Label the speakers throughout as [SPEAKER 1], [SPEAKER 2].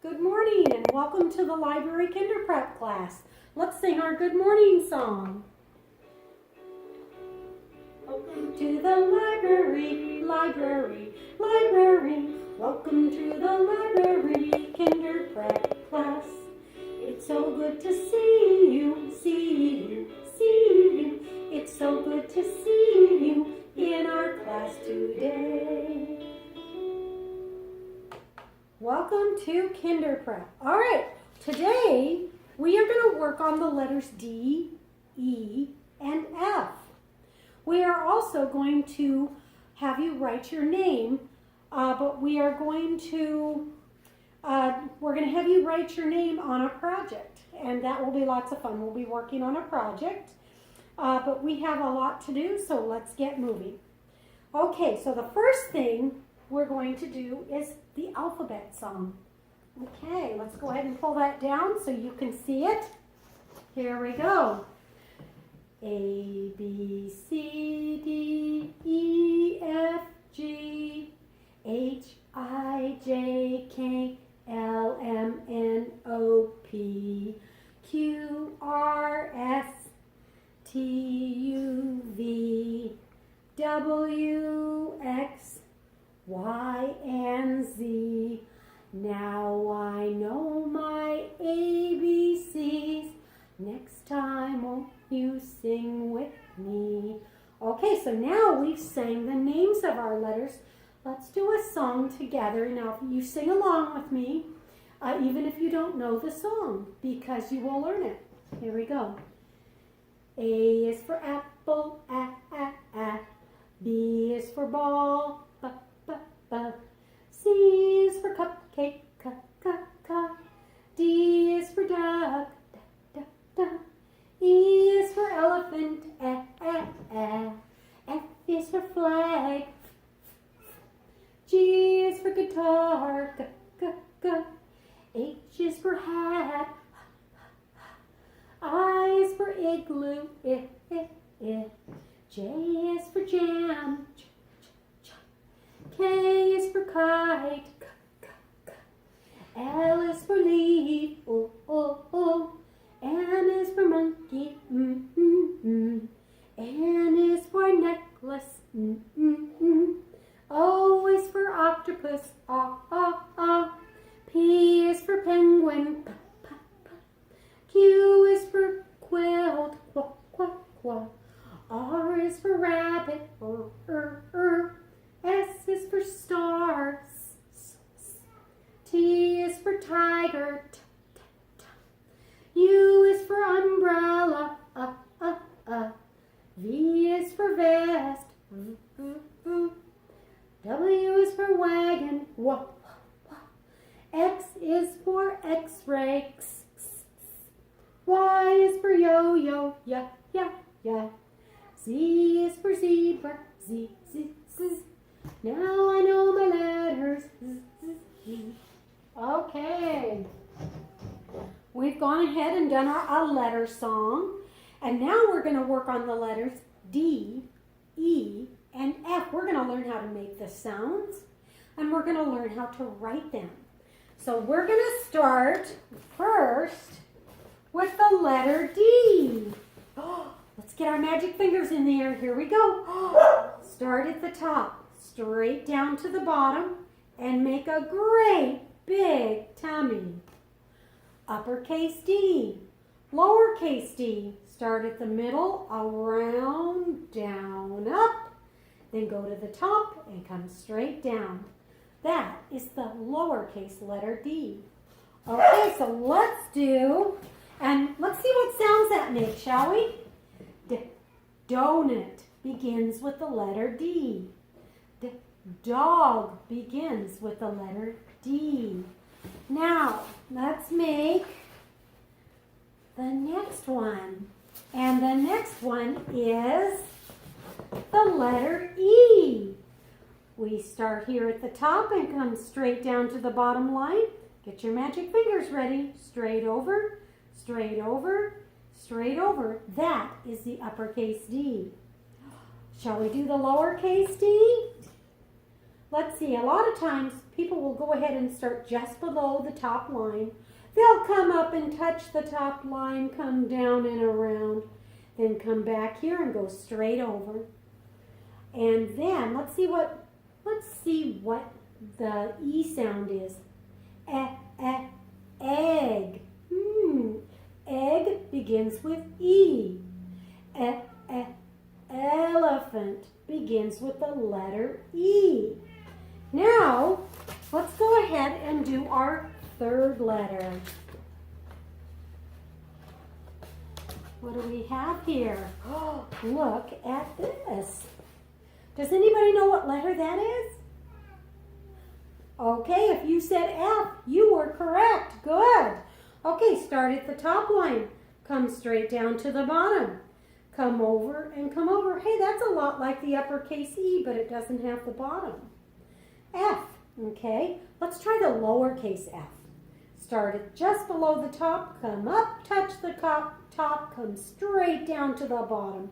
[SPEAKER 1] Good morning and welcome to the Library Kinder Prep class. Let's sing our good morning song. Welcome to the library, library, library. Welcome to the Library Kinder Prep class. It's so good to see you, see you, see you. It's so good to see you in our class today. Welcome to Kinder Prep. All right, today we are going to work on the letters D, E, and F. We are also going to have you write your name, but we're going to have you write your name on a project, and that will be lots of fun. We'll be working on a project, but we have a lot to do, so let's get moving. Okay, so the first thing we're going to do is the alphabet song. Okay, let's go ahead and pull that down so you can see it. Here we go. A, B, C, D, E, F, G, H, I, J, K, L, M, N, O, P, Q, R, S, T, U, V, W, X, Y, and Z. Now I know my ABCs. Next time won't you sing with me? Okay, so now we've sang the names of our letters. Let's do a song together. Now you sing along with me, even if you don't know the song, because you will learn it. Here we go. A is for apple, A, A, A. B is for ball, B, B, B. C is for cupcake, C, C, C. D is for duck, D, D, D. E is for elephant, E, E, E. F is for flag, G is for guitar, G, G, G. H is for hat, I is for igloo, I, I, I. J is for jam, J, J, J. K is for kite, K, K, K. L is for leaf, O, O, O. N is for monkey, mm, mm, mm. N is for necklace, mm, mm, mm. O is for octopus, ah, ah, ah. P is for penguin, p, p, p. Q is for quilt, qu, qu, qu. R is for rabbit, S is for star, s, s, s. T is for tiger, t, t, t. U is for umbrella, V is for vest, v, v, v. W is for wagon, w, w, w. X is for x-ray, x, x, x. Y is for yo-yo, yeah, yeah, yeah. Z is for zebra, Z, Z, Z. Now I know my letters, Z, Z, Z. Okay. We've gone ahead and done our letter song. And now we're going to work on the letters D, E, and F. We're going to learn how to make the sounds, and we're going to learn how to write them. So we're going to start first with the letter D. Let's get our magic fingers in the air. Here we go. Start at the top, straight down to the bottom, and make a great big tummy. Uppercase D, lowercase d. Start at the middle, around, down, up. Then go to the top and come straight down. That is the lowercase letter D. Okay, so let's do, and let's see what sounds that makes, shall we? Donut begins with the letter D. Dog begins with the letter D. Now, let's make the next one. And the next one is the letter E. We start here at the top and come straight down to the bottom line. Get your magic fingers ready. Straight over, straight over, straight over. That is the uppercase D. Shall we do the lowercase d? Let's see, a lot of times people will go ahead and start just below the top line. They'll come up and touch the top line, come down and around, then come back here and go straight over. And then let's see what the E sound is. Egg. Egg begins with E. Elephant begins with the letter E. Now, let's go ahead and do our third letter. What do we have here? Oh, look at this. Does anybody know what letter that is? Okay, if you said F, you were correct. Good. Okay, start at the top line. Come straight down to the bottom. Come over and come over. Hey, that's a lot like the uppercase E, but it doesn't have the bottom. F, okay? Let's try the lowercase f. Start it just below the top, come up, touch the top, come straight down to the bottom,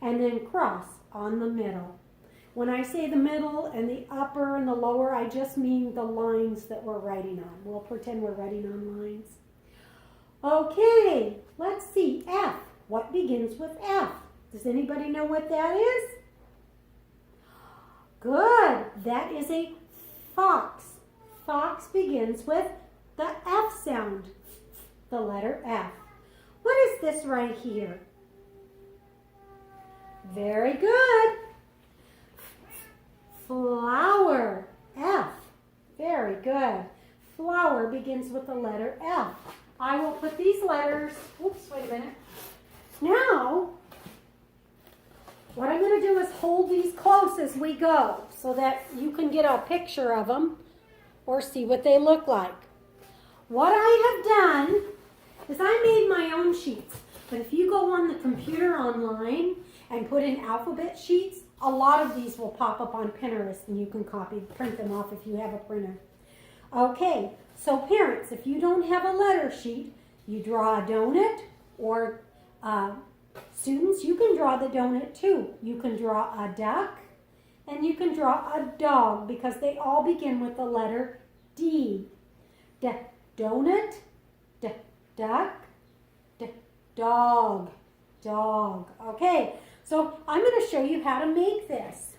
[SPEAKER 1] and then cross on the middle. When I say the middle and the upper and the lower, I just mean the lines that we're writing on. We'll pretend we're writing on lines. Okay, let's see. F. What begins with F? Does anybody know what that is? Good. That is a fox. Fox begins with the F sound, the letter F. What is this right here? Very good. Flower, F. Very good. Flower begins with the letter F. I will put these letters, oops, wait a minute. Now, what I'm going to do is hold these close as we go so that you can get a picture of them or see what they look like. What I have done is I made my own sheets. But if you go on the computer online and put in alphabet sheets, a lot of these will pop up on Pinterest and you can print them off if you have a printer. Okay, so parents, if you don't have a letter sheet, you draw a donut, or students, you can draw the donut too. You can draw a duck and you can draw a dog because they all begin with the letter D. Donut, duck, dog, dog. Okay, so I'm going to show you how to make this.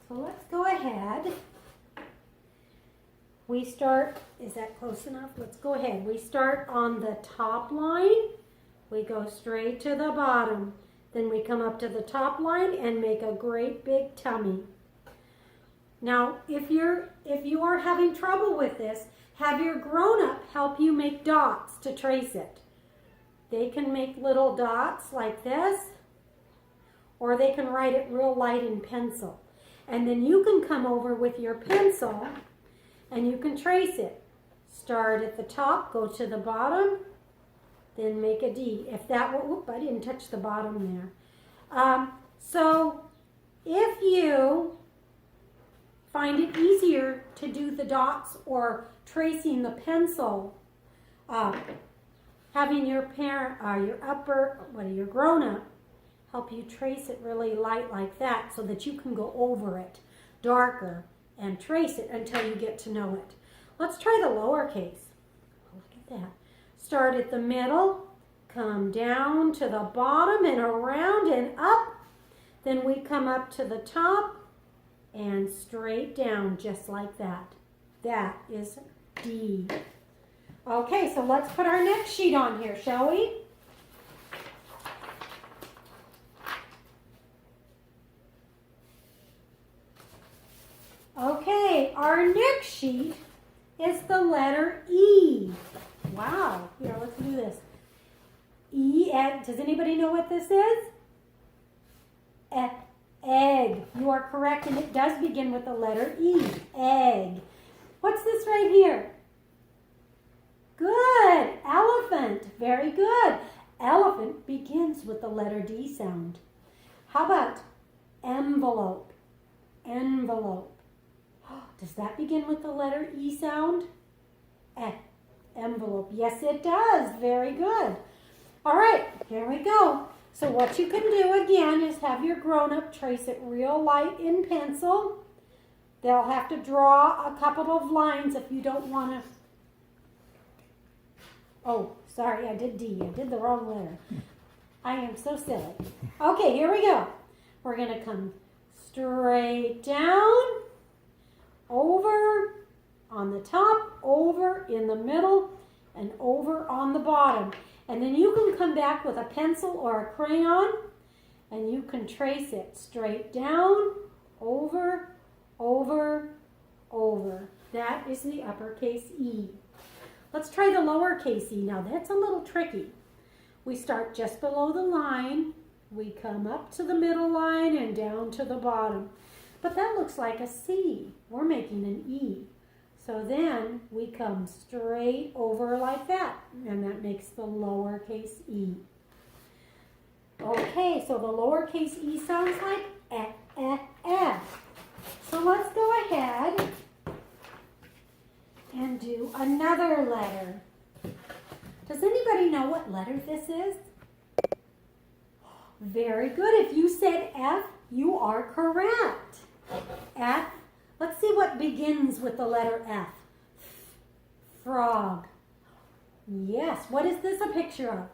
[SPEAKER 1] So let's go ahead. We start, is that close enough? Let's go ahead. We start on the top line. We go straight to the bottom. Then we come up to the top line and make a great big tummy. Now, if you are having trouble with this, have your grown-up help you make dots to trace it. They can make little dots like this, or they can write it real light in pencil. And then you can come over with your pencil and you can trace it. Start at the top, go to the bottom, then make a D. If that were, whoop, I didn't touch the bottom there. So if you find it easier to do the dots or tracing the pencil, having your parent, your grown-up help you trace it really light like that so that you can go over it darker and trace it until you get to know it. Let's try the lowercase. Look at that. Start at the middle, come down to the bottom and around and up. Then we come up to the top and straight down just like that. That is D. Okay, so let's put our next sheet on here, shall we? Okay, our next sheet is the letter E. Wow, here, let's do this. E, does anybody know what this is? Egg. You are correct, and it does begin with the letter E. Egg. What's this right here? Good. Elephant. Very good. Elephant begins with the letter D sound. How about envelope? Envelope. Does that begin with the letter E sound? Envelope. Yes, it does. Very good. All right, here we go. So what you can do again is have your grown-up trace it real light in pencil. They'll have to draw a couple of lines if you don't want to. Oh, sorry, I did D. I did the wrong letter. I am so silly. Okay, here we go. We're going to come straight down, over on the top, over in the middle, and over on the bottom. And then you can come back with a pencil or a crayon, and you can trace it straight down, over, over, over. That is the uppercase E. Let's try the lowercase e. Now that's a little tricky. We start just below the line, we come up to the middle line and down to the bottom. But that looks like a C. We're making an E. So then we come straight over like that, and that makes the lowercase e. Okay, so the lowercase e sounds like F. So let's go ahead and do another letter. Does anybody know what letter this is? Very good. If you said F, you are correct. F. Let's see what begins with the letter F. Frog. Yes. What is this a picture of?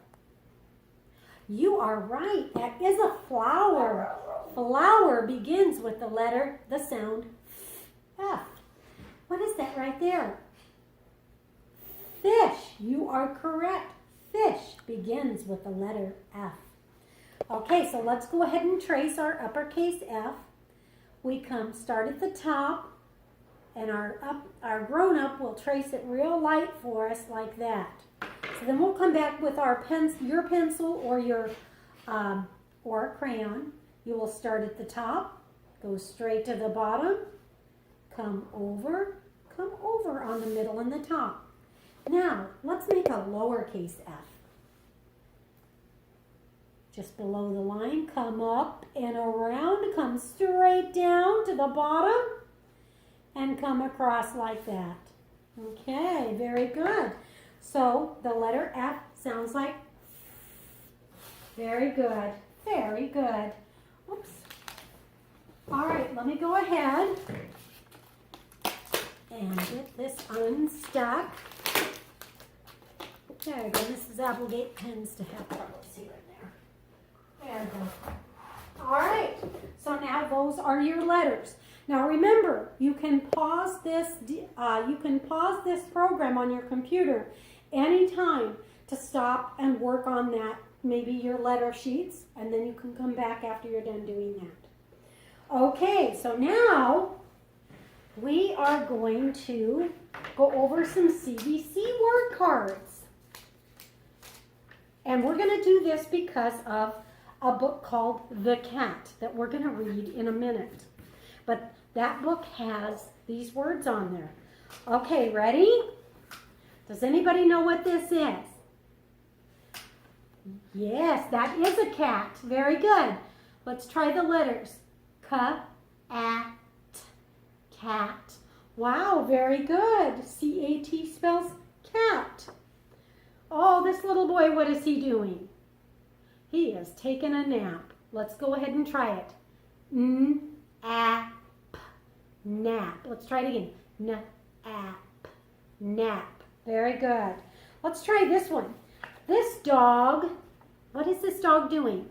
[SPEAKER 1] You are right. That is a flower. Flower begins with the sound F. What is that right there? Fish. You are correct. Fish begins with the letter F. Okay, so let's go ahead and trace our uppercase F. We start at the top, and our grown-up will trace it real light for us like that. So then we'll come back with your pencil or or a crayon. You will start at the top, go straight to the bottom, come over on the middle and the top. Now, let's make a lowercase f. Just below the line, come up and around, come straight down to the bottom, and come across like that. Okay, very good. So the letter F sounds like very good, very good. Oops. All right, let me go ahead and get this unstuck. There we go. Mrs. Applegate tends to have troubles here and there. There we go. All right, so now those are your letters. Now remember, you can pause this program on your computer anytime to stop and work on that, maybe your letter sheets, and then you can come back after you're done doing that. Okay, so now we are going to go over some CVC word cards. And we're going to do this because of a book called The Cat that we're going to read in a minute. But that book has these words on there. Okay, ready? Does anybody know what this is? Yes, that is a cat. Very good. Let's try the letters. C-A-T, cat. Wow, very good. C-A-T spells cat. Oh, this little boy, what is he doing? He is taking a nap. Let's go ahead and try it. N-A-P, nap. Let's try it again. N-A-P, nap. Very good. Let's try this one. This dog, what is this dog doing?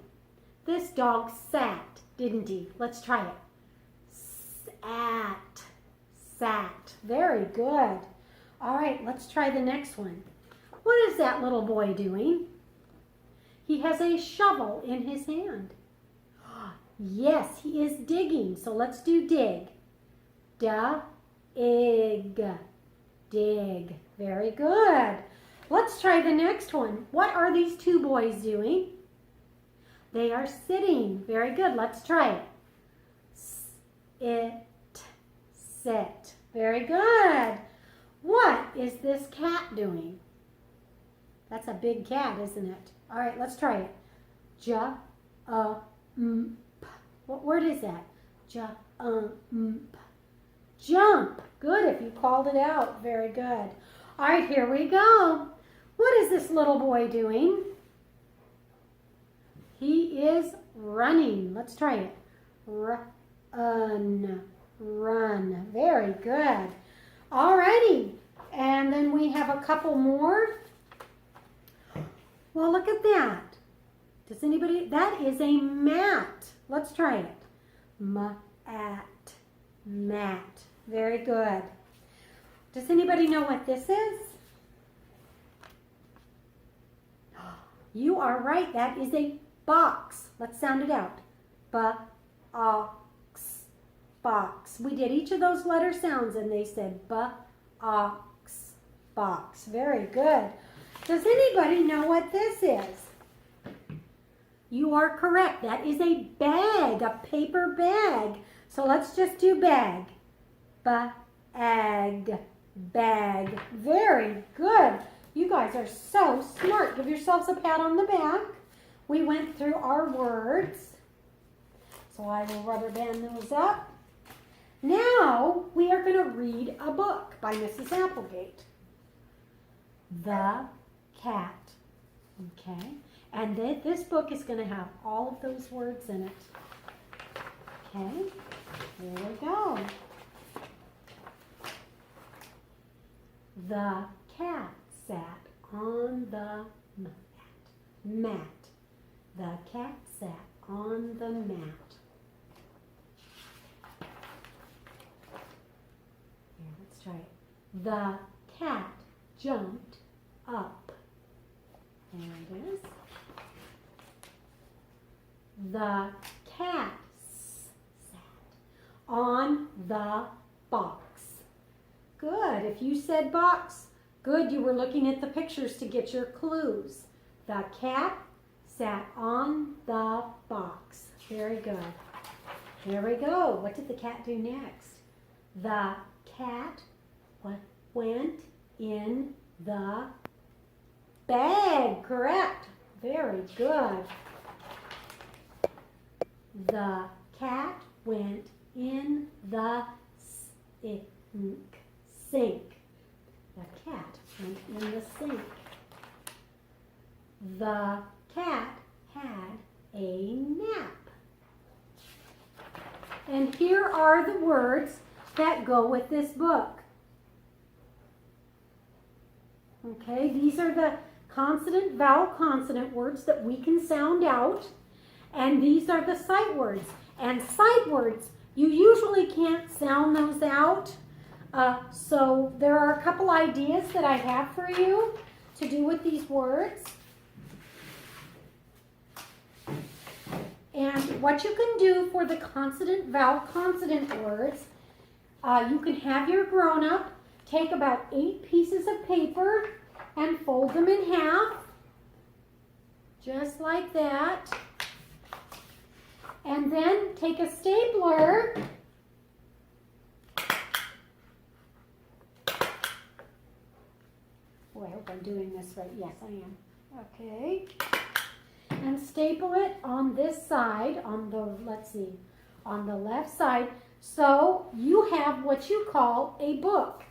[SPEAKER 1] This dog sat, didn't he? Let's try it. Sat, sat. Very good. All right, let's try the next one. What is that little boy doing? He has a shovel in his hand. Yes, he is digging. So let's do dig. D-ig. Dig. Very good. Let's try the next one. What are these two boys doing? They are sitting. Very good. Let's try it. Sit. Sit. Very good. What is this cat doing? That's a big cat, isn't it? All right, let's try it. Jump. What word is that? Jump. Jump. Good, if you called it out. Very good. All right, here we go. What is this little boy doing? He is running. Let's try it. Run. run. Very good. Alrighty. And then we have a couple more. Well, look at that. Does anybody, that is a mat. Let's try it. Mat. Mat. Very good. Does anybody know what this is? You are right. That is a box. Let's sound it out. Ba-ox. Box. We did each of those letter sounds and they said ba-ox. Box. Very good. Does anybody know what this is? You are correct. That is a bag, a paper bag. So let's just do bag. Ba-ag. Bag. Very good. You guys are so smart. Give yourselves a pat on the back. We went through our words. So I will rubber band those up. Now we are going to read a book by Mrs. Applegate. The Cat. Okay. And this book is going to have all of those words in it. Okay. Here we go. The cat sat on the mat. The cat sat on the mat. Here, let's try it. The cat jumped up. There it is. The cat sat on the box. Good. If you said box, good. You were looking at the pictures to get your clues. The cat sat on the box. Very good. Here we go. What did the cat do next? The cat went in the bag. Correct. Very good. The cat went in the sink. The cat went in the sink. The cat had a nap. And here are the words that go with this book. Okay, these are the consonant, vowel, consonant words that we can sound out. And these are the sight words. And sight words, you usually can't sound those out. So there are a couple ideas that I have for you to do with these words. And what you can do for the consonant, vowel, consonant words, you can have your grown-up take about 8 pieces of paper and fold them in half, just like that. And then take a stapler I hope I'm doing this right. Yes, I am. Okay. And staple it on this side, on the, let's see, on the left side. So you have what you call a book.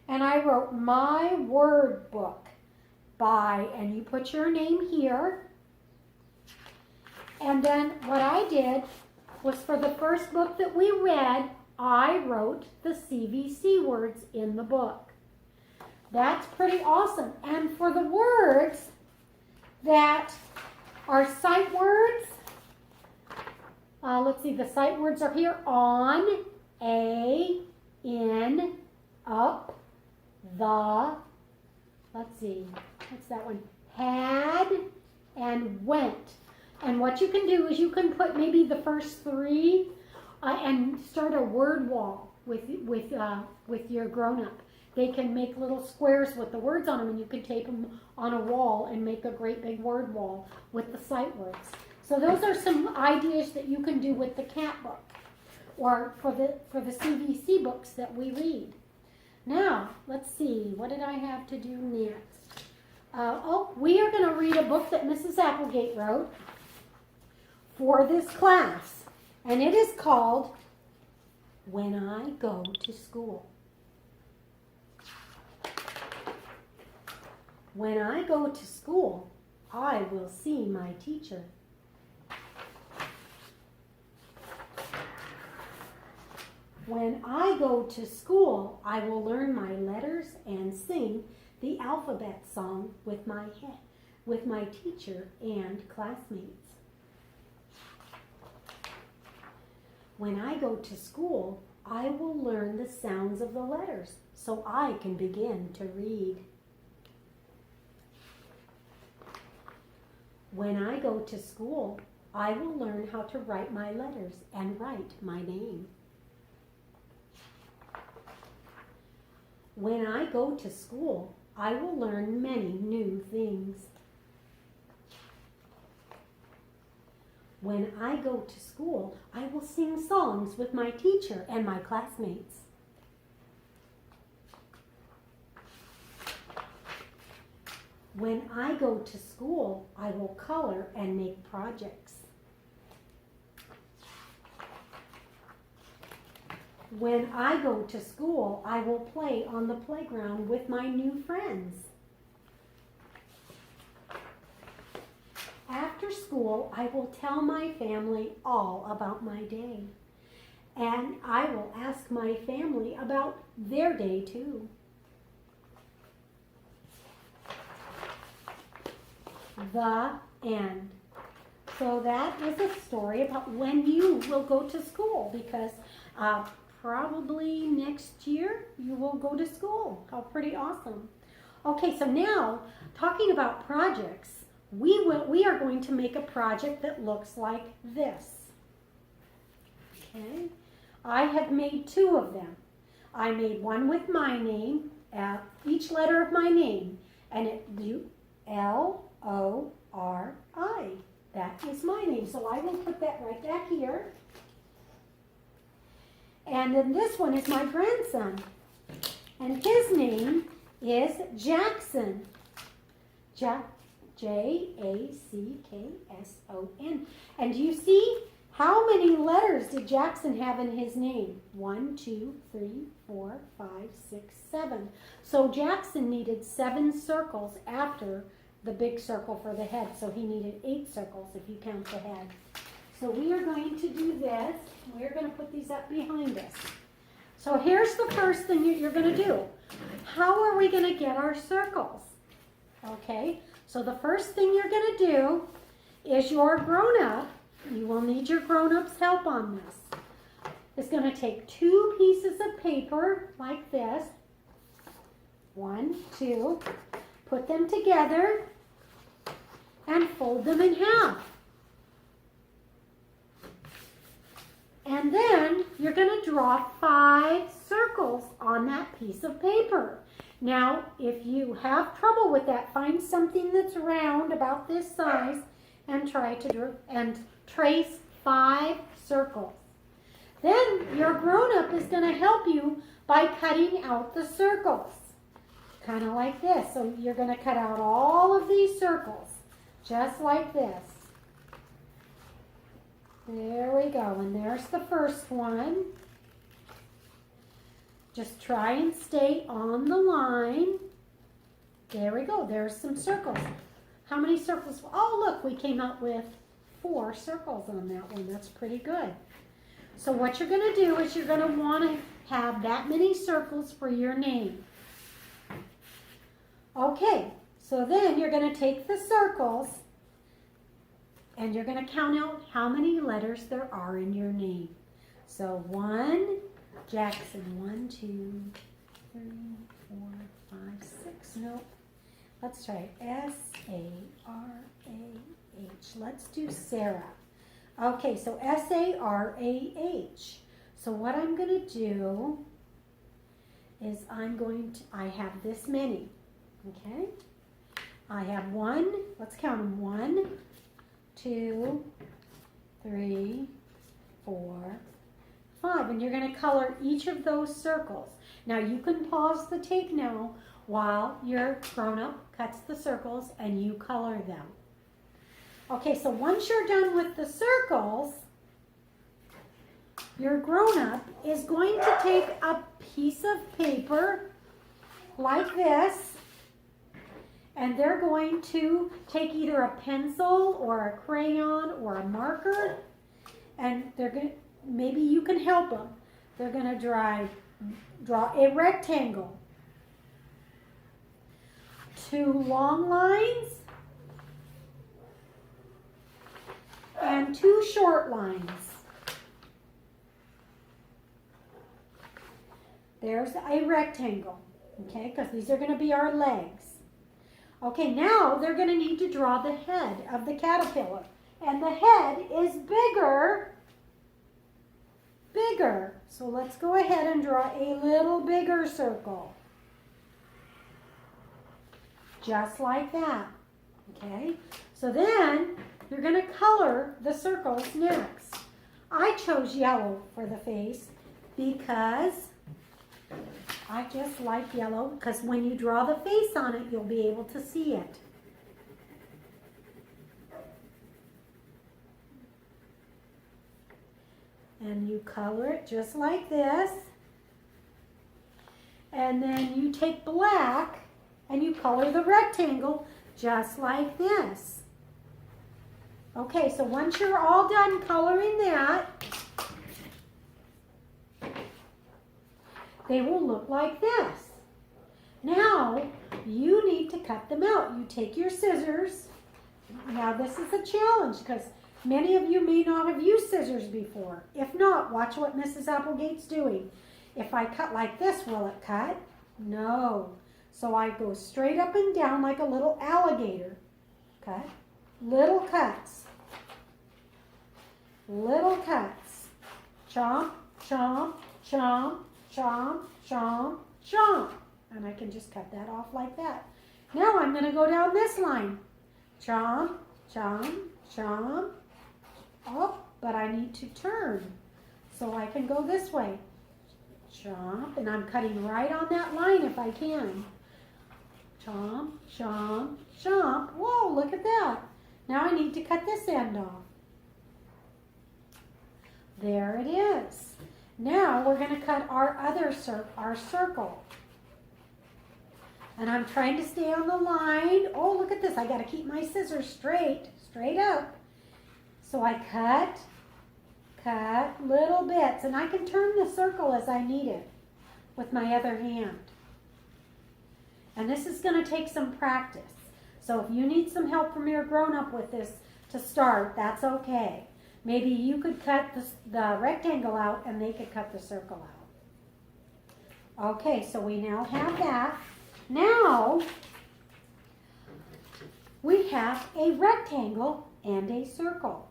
[SPEAKER 1] And I wrote my word book by, and you put your name here. And then what I did was for the first book that we read, I wrote the CVC words in the book. That's pretty awesome. And for the words that are sight words, let's see, the sight words are here: on, a, in, up, the, let's see, what's that one? Had, and went. And what you can do is you can put maybe the first 3 and start a word wall with your grown-up. They can make little squares with the words on them, and you can tape them on a wall and make a great big word wall with the sight words. So those are some ideas that you can do with the cat book, or for the CVC books that we read. Now, let's see, what did I have to do next? We are going to read a book that Mrs. Applegate wrote for this class, and it is called When I Go to School. When I go to school, I will see my teacher. When I go to school, I will learn my letters and sing the alphabet song with my teacher and classmates. When I go to school, I will learn the sounds of the letters so I can begin to read. When I go to school, I will learn how to write my letters and write my name. When I go to school, I will learn many new things. When I go to school, I will sing songs with my teacher and my classmates. When I go to school, I will color and make projects. When I go to school, I will play on the playground with my new friends. After school, I will tell my family all about my day. And I will ask my family about their day too. The end. So that is a story about when you will go to school, because probably next year you will go to school. How pretty awesome. Okay, so now talking about projects, we are going to make a project that looks like this. Okay, I have made two of them. I made one with my name, each letter of my name, and it do L-O-R-I. That is my name. So I will put that right back here. And then this one is my grandson. And his name is Jackson. J-A-C-K-S-O-N. And do you see how many letters did Jackson have in his name? 1, 2, 3, 4, 5, 6, 7. So Jackson needed 7 circles after the big circle for the head. So he needed 8 circles if you count the head. So we are going to do this. We're going to put these up behind us. So here's the first thing you're going to do. How are we going to get our circles? Okay, so the first thing you're going to do is your grown-up, you will need your grown-up's help on this, is going to take 2 pieces of paper like this. 1, 2, put them together and fold them in half. And then you're going to draw 5 circles on that piece of paper. Now, if you have trouble with that, find something that's round about this size and try to draw and trace 5 circles. Then your grown-up is going to help you by cutting out the circles. Kind of like this. So you're going to cut out all of these circles, just like this. There we go, and there's the first one. Just try and stay on the line. There we go, there's some circles. How many circles? Oh, look, we came out with 4 circles on that one. That's pretty good. So what you're going to do is you're going to want to have that many circles for your name. Okay, so then you're going to take the circles and you're going to count out how many letters there are in your name. So 1, Jackson, 1, 2, 3, 4, 5, 6. Nope. Let's try S-A-R-A-H. Let's do Sarah. Okay, so S-A-R-A-H. So what I'm going to do is I have this many. Okay? I have 1, let's count them. 1, 2, 3, 4, 5. And you're going to color each of those circles. Now you can pause the tape now while your grown-up cuts the circles and you color them. Okay, so once you're done with the circles, your grown-up is going to take a piece of paper like this, and they're going to take either a pencil or a crayon or a marker, and maybe you can help them. they're going to draw a rectangle. 2 long lines and 2 short lines. There's a rectangle, okay, because these are going to be our legs. Okay, now they're going to need to draw the head of the caterpillar. And the head is bigger. So let's go ahead and draw a little bigger circle. Just like that, okay? So then you're going to color the circles next. I chose yellow for the face because I just like yellow, because when you draw the face on it, you'll be able to see it. And you color it just like this. And then you take black and you color the rectangle just like this. Okay, so once you're all done coloring that, they will look like this. Now, you need to cut them out. You take your scissors. Now, this is a challenge because many of you may not have used scissors before. If not, watch what Mrs. Applegate's doing. If I cut like this, will it cut? No. So I go straight up and down like a little alligator. Cut. Little cuts. Little cuts. Chomp, chomp, chomp, chomp, chomp, chomp. And I can just cut that off like that. Now I'm going to go down this line. Chomp, chomp, chomp. Oh, but I need to turn. So I can go this way. Chomp, and I'm cutting right on that line if I can. Chomp, chomp, chomp. Whoa, look at that. Now I need to cut this end off. There it is. Now we're going to cut our other circle. And I'm trying to stay on the line. Oh, look at this. I got to keep my scissors straight up. So I cut little bits. And I can turn the circle as I need it with my other hand. And this is going to take some practice. So if you need some help from your grown-up with this to start, that's okay. Maybe you could cut the rectangle out and they could cut the circle out. Okay, so we now have that. Now, we have a rectangle and a circle.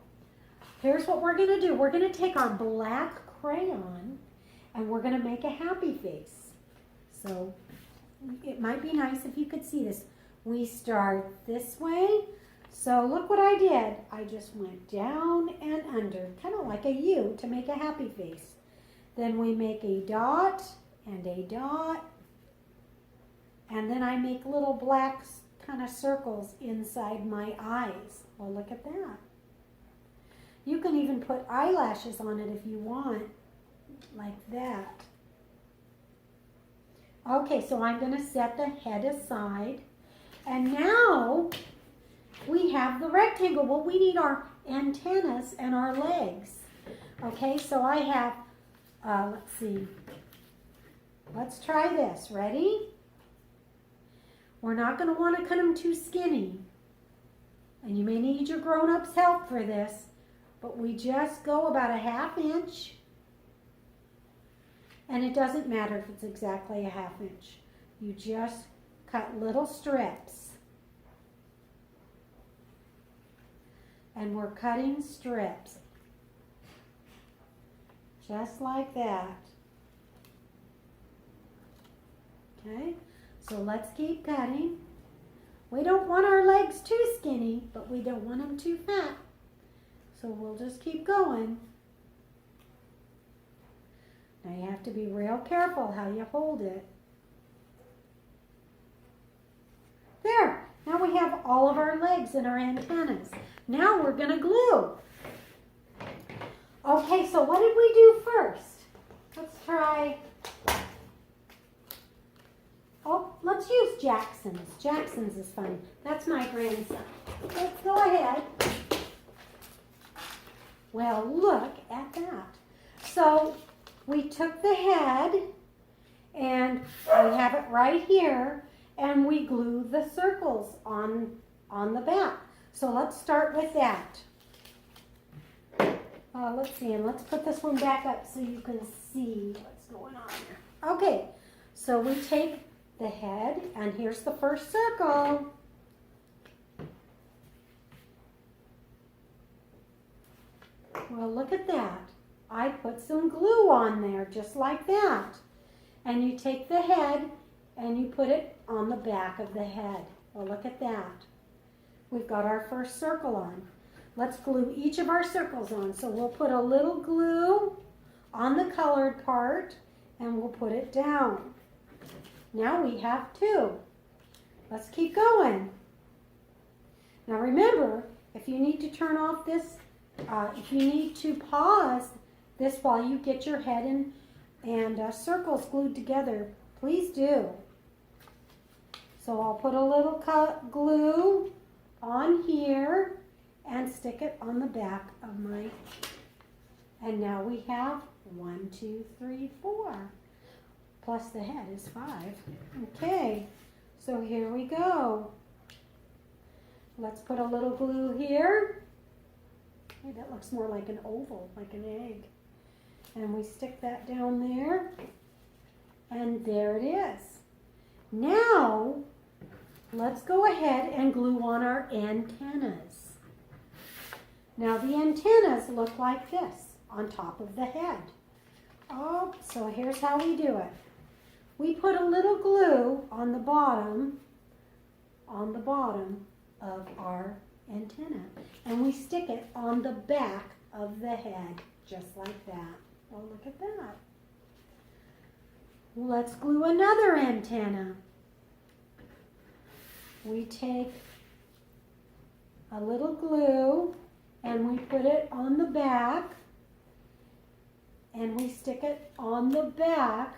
[SPEAKER 1] Here's what we're going to do. We're going to take our black crayon and we're going to make a happy face. So, it might be nice if you could see this. We start this way. So look what I did. I just went down and under, kind of like a U to make a happy face. Then we make a dot and a dot. And then I make little black kind of circles inside my eyes. Well, look at that. You can even put eyelashes on it if you want, like that. Okay, so I'm going to set the head aside. And now we have the rectangle. Well, we need our antennas and our legs. Okay, so I have, let's see. Let's try this. Ready? We're not going to want to cut them too skinny. And you may need your grown-ups' help for this. But we just go about a 1/2 inch. And it doesn't matter if it's exactly a 1/2 inch. You just cut little strips. And we're cutting strips. Just like that. Okay, so let's keep cutting. We don't want our legs too skinny, but we don't want them too fat. So we'll just keep going. Now you have to be real careful how you hold it. There, now we have all of our legs and our antennas. Now we're going to glue. Okay, so what did we do first? Let's try, let's use Jackson's. Jackson's is fun. That's my grandson. Let's go ahead. Well, look at that. So we took the head, and we have it right here, and we glue the circles on the back. So let's start with that. Let's see, and let's put this one back up so you can see what's going on here. Okay, so we take the head, and here's the first circle. Well, look at that. I put some glue on there, just like that. And you take the head, and you put it on the back of the head. Well, look at that. We've got our first circle on. Let's glue each of our circles on. So we'll put a little glue on the colored part, and we'll put it down. Now we have two. Let's keep going. Now remember, if you need to turn off this, if you need to pause this while you get your head and circles glued together, please do. So I'll put a little glue on here and stick it on the back of my, and now we have 1, 2, 3, 4. Plus the head is 5. Okay, so here we go. Let's put a little glue here. Hey, that looks more like an oval, like an egg. And we stick that down there. And there it is. Now, let's go ahead and glue on our antennas. Now the antennas look like this on top of the head. Oh, so here's how we do it. We put a little glue on the bottom of our antenna, and we stick it on the back of the head, just like that. Oh, look at that. Let's glue another antenna. We take a little glue and we put it on the back, and we stick it on the back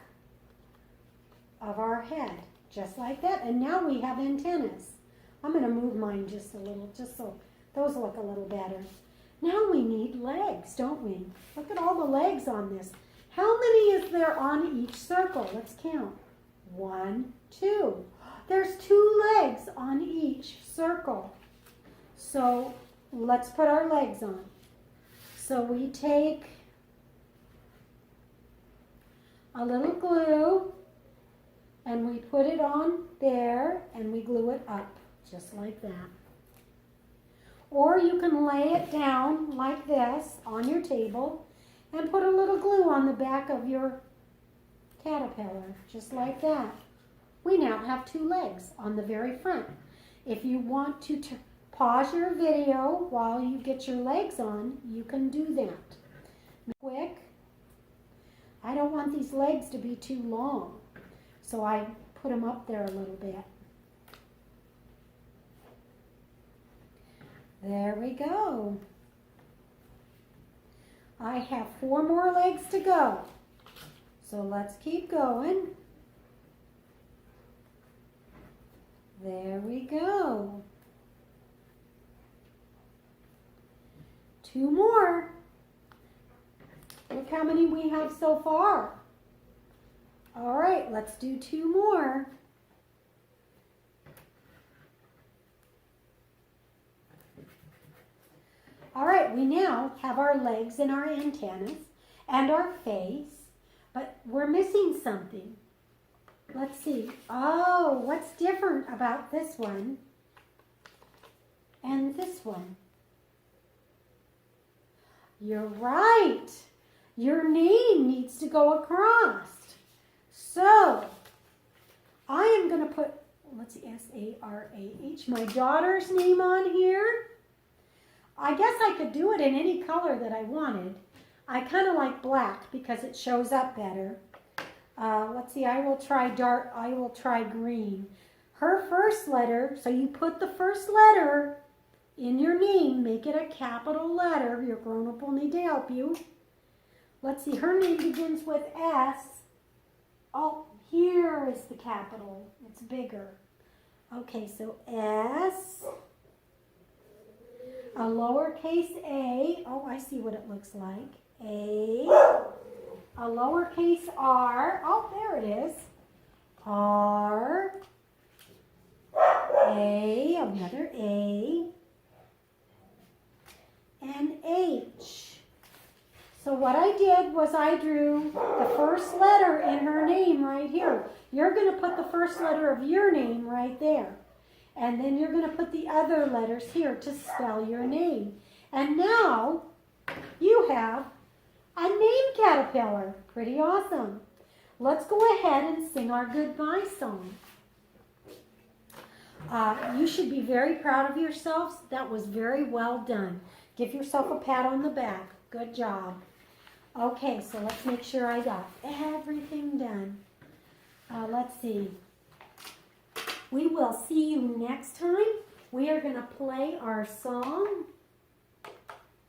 [SPEAKER 1] of our head, just like that. And now we have antennas. I'm going to move mine just a little, just so those look a little better. Now we need legs, don't we? Look at all the legs on this. How many is there on each circle? Let's count. 1, 2. There's 2 legs on each circle. So let's put our legs on. So we take a little glue and we put it on there and we glue it up just like that. Or you can lay it down like this on your table and put a little glue on the back of your caterpillar, just like that. We now have 2 legs on the very front. If you want to pause your video while you get your legs on, you can do that. Quick. I don't want these legs to be too long, so I put them up there a little bit. There we go. I have 4 more legs to go. So let's keep going. There we go. 2 more. Look how many we have so far. All right, let's do 2 more. All right, we now have our legs and our antennas and our face, but we're missing something. Let's see. Oh, what's different about this one and this one? You're right. Your name needs to go across. So, I am going to put, let's see, S-A-R-A-H, my daughter's name on here. I guess I could do it in any color that I wanted. I kind of like black because it shows up better. Let's see, I will try green. Her first letter, so you put the first letter in your name, make it a capital letter. Your grown-up will need to help you. Let's see, her name begins with S. Oh, here is the capital. It's bigger. Okay, so S, a lowercase a. Oh, I see what it looks like. A, a lowercase r. Oh, there it is. R, A, another A, and H. So what I did was I drew the first letter in her name right here. You're going to put the first letter of your name right there. And then you're going to put the other letters here to spell your name. And now you have a name caterpillar. Pretty awesome. Let's go ahead and sing our goodbye song. You should be very proud of yourselves. That was very well done. Give yourself a pat on the back. Good job. Okay, so let's make sure I got everything done. Let's see. We will see you next time. We are going to play our song.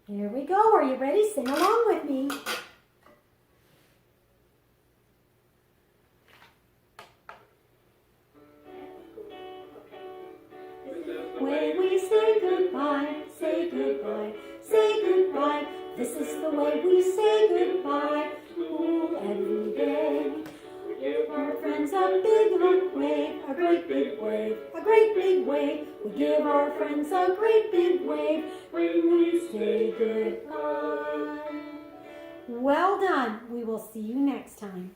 [SPEAKER 1] Here we go. Are you ready? Sing along with me. Way we say goodbye, say goodbye, say goodbye. This is the way we say goodbye. Ooh, every day. We give our friends a big hug wave, a great big wave, a great big wave. We give our friends a great big wave when we say goodbye. Well done. We will see you next time.